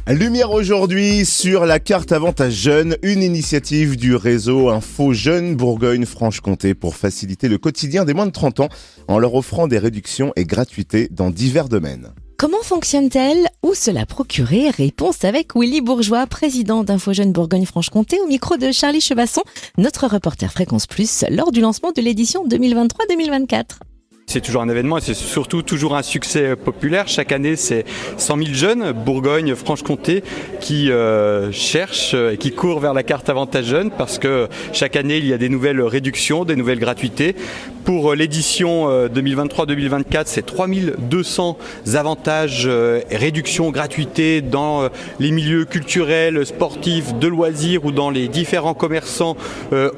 Lumière aujourd'hui sur la carte Avantage Jeune, une initiative du réseau Info Jeunes Bourgogne-Franche-Comté pour faciliter le quotidien des moins de 30 ans en leur offrant des réductions et gratuités dans divers domaines. Comment fonctionne-t-elle? Où se la procurer? Réponse avec Willy Bourgeois, président d'Info Jeunes Bourgogne-Franche-Comté, au micro de Charlie Chevasson, notre reporter Fréquence Plus, lors du lancement de l'édition 2023-2024. C'est toujours un événement et c'est surtout toujours un succès populaire. Chaque année, c'est 100 000 jeunes, Bourgogne-Franche-Comté, qui cherchent et qui courent vers la carte Avantage Jeunes parce que chaque année, il y a des nouvelles réductions, des nouvelles gratuités. Pour l'édition 2023-2024, c'est 3200 avantages et réductions, gratuités dans les milieux culturels, sportifs, de loisirs ou dans les différents commerçants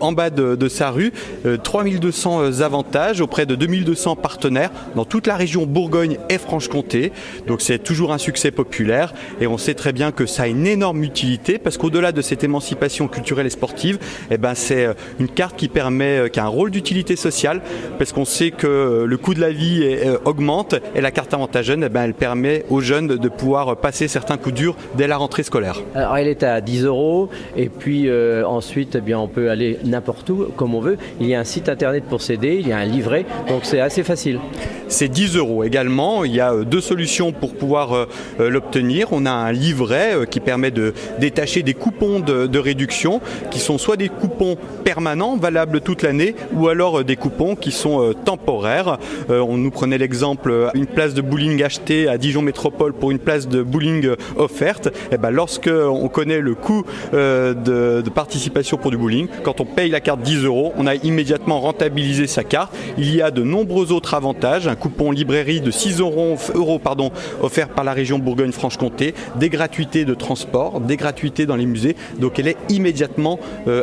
en bas de sa rue. 3200 avantages auprès de 2200 partenaires dans toute la région Bourgogne et Franche-Comté. Donc c'est toujours un succès populaire et on sait très bien que ça a une énorme utilité parce qu'au-delà de cette émancipation culturelle et sportive, c'est une carte qui a un rôle d'utilité sociale parce qu'on sait que le coût de la vie augmente et la carte Avantage Jeune, elle permet aux jeunes de pouvoir passer certains coups durs dès la rentrée scolaire. Alors elle est à 10 € et puis ensuite on peut aller n'importe où comme on veut. Il y a un site internet pour s'aider, il y a un livret, donc c'est assez facile. C'est 10 € également. Il y a deux solutions pour pouvoir l'obtenir. On a un livret qui permet de détacher des coupons de réduction qui sont soit des coupons permanents, valables toute l'année, ou alors des coupons qui sont temporaires. On nous prenait l'exemple, une place de bowling achetée à Dijon Métropole pour une place de bowling offerte. Lorsque on connaît le coût de participation pour du bowling, quand on paye la carte 10 €, on a immédiatement rentabilisé sa carte. Il y a de nombreux autres avantages, un coupon librairie de 6 € offert par la région Bourgogne-Franche-Comté, des gratuités de transport, des gratuités dans les musées, donc elle est immédiatement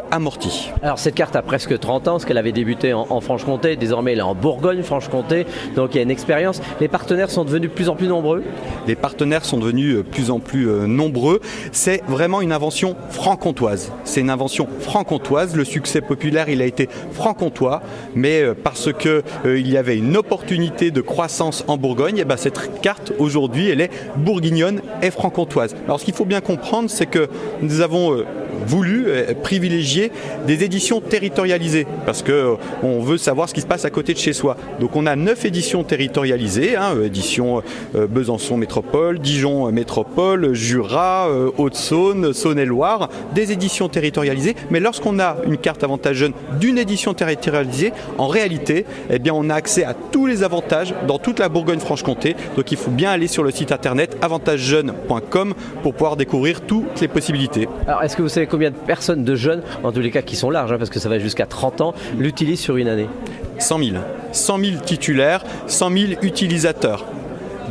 amortie. Alors cette carte a presque 30 ans, parce qu'elle avait débuté en Franche-Comté, désormais elle est en Bourgogne-Franche-Comté, donc il y a une expérience. Les partenaires sont devenus de plus en plus nombreux. Les partenaires sont devenus de plus en plus nombreux. C'est vraiment une invention franc-comtoise. C'est une invention franc-comtoise. Le succès populaire, il a été franc-comtois, mais parce que il y avait une opportunité de croissance en Bourgogne, cette carte aujourd'hui, elle est bourguignonne et franc-comtoise. Alors ce qu'il faut bien comprendre, c'est que nous avons voulu privilégier des éditions territorialisées parce qu'on veut savoir ce qui se passe à côté de chez soi. Donc on a 9 éditions territorialisées, édition Besançon Métropole, Dijon Métropole, Jura, Haute-Saône, Saône-et-Loire, des éditions territorialisées. Mais lorsqu'on a une carte Avantage Jeune d'une édition territorialisée, en réalité, on a accès à tous les avantages dans toute la Bourgogne-Franche-Comté. Donc il faut bien aller sur le site internet avantagejeune.com pour pouvoir découvrir toutes les possibilités. Alors est-ce que vous savez combien de personnes, de jeunes, en tous les cas qui sont larges, parce que ça va jusqu'à 30 ans, l'utilisent sur une année? 100 000. 100 000 titulaires, 100 000 utilisateurs.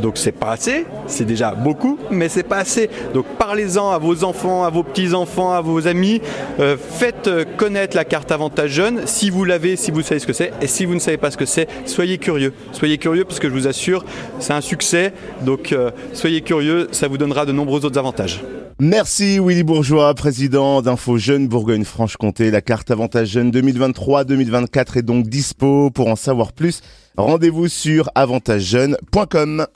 Donc c'est pas assez, c'est déjà beaucoup, mais c'est pas assez. Donc parlez-en à vos enfants, à vos petits-enfants, à vos amis. Faites connaître la carte Avantage Jeune, si vous l'avez, si vous savez ce que c'est. Et si vous ne savez pas ce que c'est, soyez curieux. Soyez curieux parce que je vous assure, c'est un succès. Donc soyez curieux, ça vous donnera de nombreux autres avantages. Merci Willy Bourgeois, président d'Info Jeunes Bourgogne-Franche-Comté. La carte Avantage Jeune 2023-2024 est donc dispo. Pour en savoir plus, rendez-vous sur avantagejeune.com.